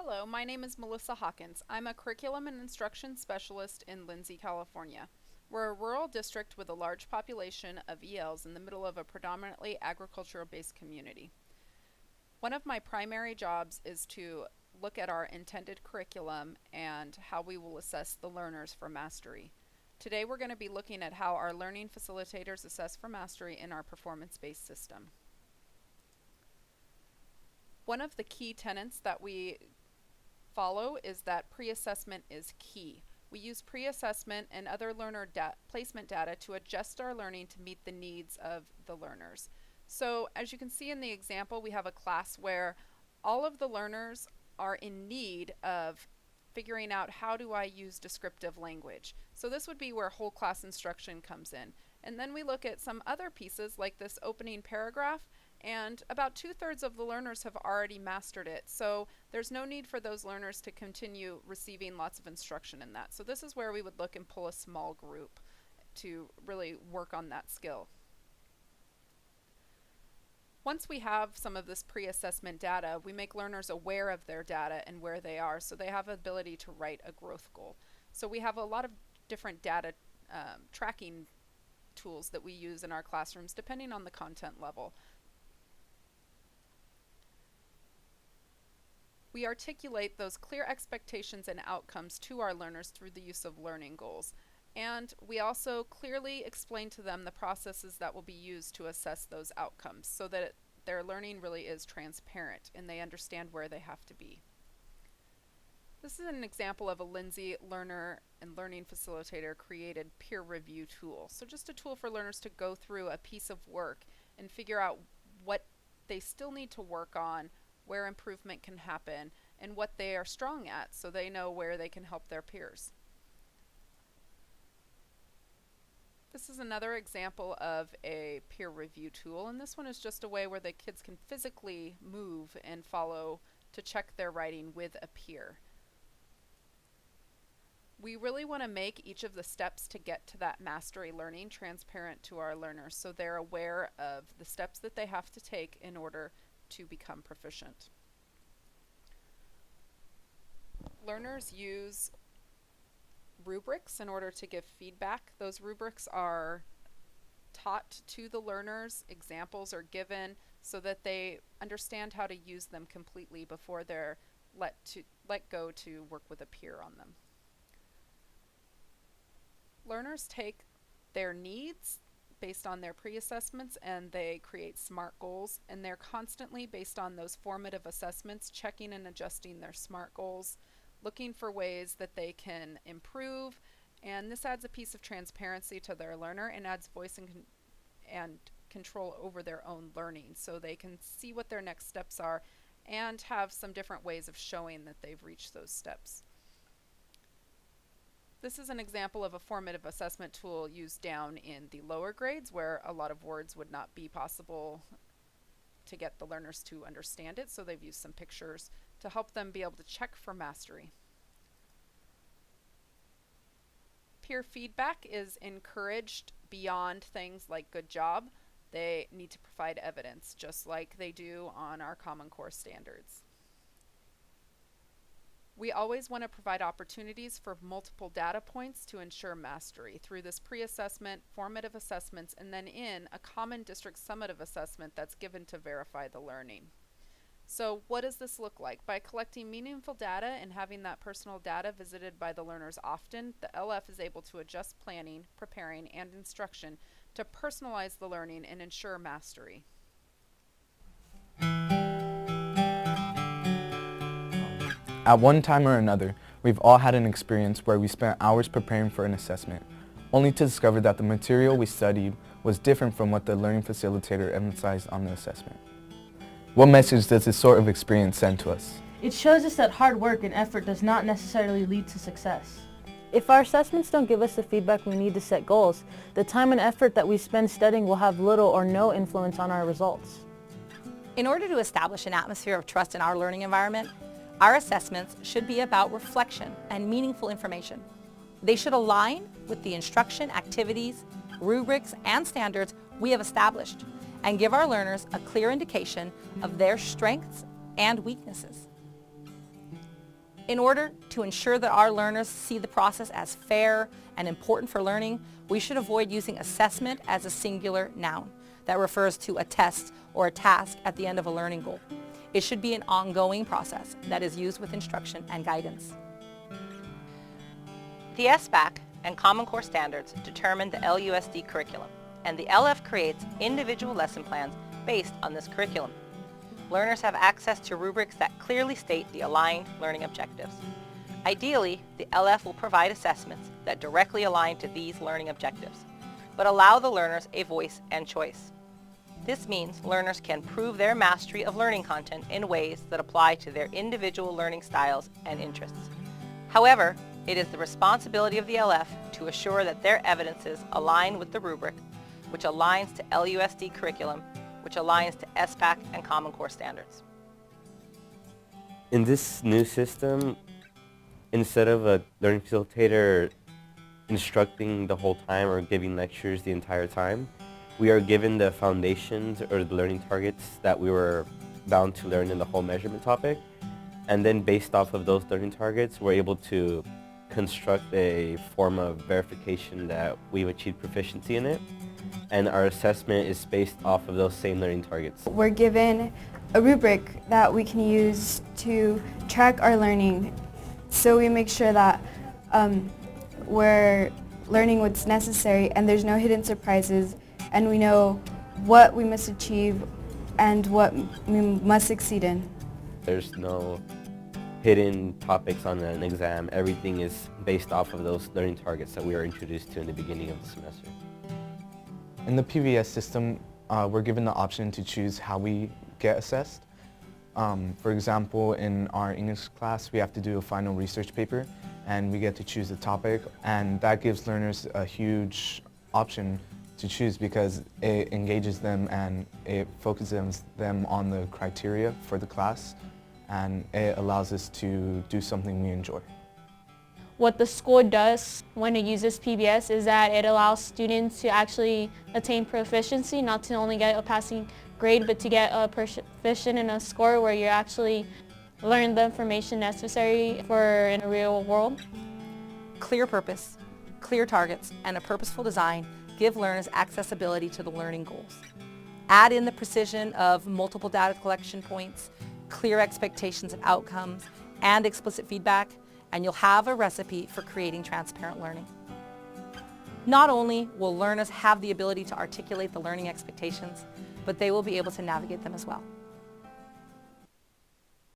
Hello, my name is Melissa Hawkins. I'm a curriculum and instruction specialist in Lindsay, California. We're a rural district with a large population of ELs in the middle of a predominantly agricultural-based community. One of my primary jobs is to look at our intended curriculum and how we will assess the learners for mastery. Today we're going to be looking at how our learning facilitators assess for mastery in our performance-based system. One of the key tenets that we follow is that pre-assessment is key. We use pre-assessment and other learner placement data to adjust our learning to meet the needs of the learners. So as you can see in the example, we have a class where all of the learners are in need of figuring out how do I use descriptive language. So this would be where whole class instruction comes in. And then we look at some other pieces like this opening paragraph, and about 2/3 of the learners have already mastered it. So there's no need for those learners to continue receiving lots of instruction in that. So this is where we would look and pull a small group to really work on that skill. Once we have some of this pre-assessment data, we make learners aware of their data and where they are, so they have the ability to write a growth goal. So we have a lot of different data tracking tools that we use in our classrooms depending on the content level. We articulate those clear expectations and outcomes to our learners through the use of learning goals. And we also clearly explain to them the processes that will be used to assess those outcomes so that their learning really is transparent and they understand where they have to be. This is an example of a Lindsay learner and learning facilitator created peer review tool. So just a tool for learners to go through a piece of work and figure out what they still need to work on, where improvement can happen, and what they are strong at so they know where they can help their peers. This is another example of a peer review tool, and this one is just a way where the kids can physically move and follow to check their writing with a peer. We really want to make each of the steps to get to that mastery learning transparent to our learners so they're aware of the steps that they have to take in order to become proficient. Learners use rubrics in order to give feedback. Those rubrics are taught to the learners, examples are given so that they understand how to use them completely before they're let go to work with a peer on them. Learners take their needs based on their pre-assessments and they create SMART goals, and they're constantly, based on those formative assessments, checking and adjusting their SMART goals, looking for ways that they can improve, and this adds a piece of transparency to their learner and adds voice and control over their own learning so they can see what their next steps are and have some different ways of showing that they've reached those steps. This is an example of a formative assessment tool used down in the lower grades where a lot of words would not be possible to get the learners to understand it, so they've used some pictures to help them be able to check for mastery. Peer feedback is encouraged beyond things like good job. They need to provide evidence just like they do on our Common Core standards. We always want to provide opportunities for multiple data points to ensure mastery through this pre-assessment, formative assessments, and then in a common district summative assessment that's given to verify the learning. So what does this look like? By collecting meaningful data and having that personal data visited by the learners often, the LF is able to adjust planning, preparing, and instruction to personalize the learning and ensure mastery. At one time or another, we've all had an experience where we spent hours preparing for an assessment, only to discover that the material we studied was different from what the learning facilitator emphasized on the assessment. What message does this sort of experience send to us? It shows us that hard work and effort does not necessarily lead to success. If our assessments don't give us the feedback we need to set goals, the time and effort that we spend studying will have little or no influence on our results. In order to establish an atmosphere of trust in our learning environment, our assessments should be about reflection and meaningful information. They should align with the instruction, activities, rubrics, and standards we have established and give our learners a clear indication of their strengths and weaknesses. In order to ensure that our learners see the process as fair and important for learning, we should avoid using assessment as a singular noun that refers to a test or a task at the end of a learning goal. It should be an ongoing process that is used with instruction and guidance. The SBAC and Common Core standards determine the LUSD curriculum, and the LF creates individual lesson plans based on this curriculum. Learners have access to rubrics that clearly state the aligned learning objectives. Ideally, the LF will provide assessments that directly align to these learning objectives, but allow the learners a voice and choice. This means learners can prove their mastery of learning content in ways that apply to their individual learning styles and interests. However, it is the responsibility of the LF to assure that their evidences align with the rubric, which aligns to LUSD curriculum, which aligns to SBAC and Common Core standards. In this new system, instead of a learning facilitator instructing the whole time or giving lectures the entire time, we are given the foundations or the learning targets that we were bound to learn in the whole measurement topic. And then based off of those learning targets, we're able to construct a form of verification that we've achieved proficiency in it. And our assessment is based off of those same learning targets. We're given a rubric that we can use to track our learning, so we make sure that we're learning what's necessary and there's no hidden surprises, and we know what we must achieve and what we must succeed in. There's no hidden topics on an exam. Everything is based off of those learning targets that we are introduced to in the beginning of the semester. In the PBS system, we're given the option to choose how we get assessed. For example, in our English class, we have to do a final research paper, and we get to choose the topic, and that gives learners a huge option to choose because it engages them and it focuses them on the criteria for the class, and it allows us to do something we enjoy. What the school does when it uses PBS is that it allows students to actually attain proficiency, not to only get a passing grade, but to get a proficient in a score where you actually learn the information necessary for in a real world. Clear purpose, clear targets, and a purposeful design give learners accessibility to the learning goals. Add in the precision of multiple data collection points, clear expectations of outcomes, and explicit feedback, and you'll have a recipe for creating transparent learning. Not only will learners have the ability to articulate the learning expectations, but they will be able to navigate them as well.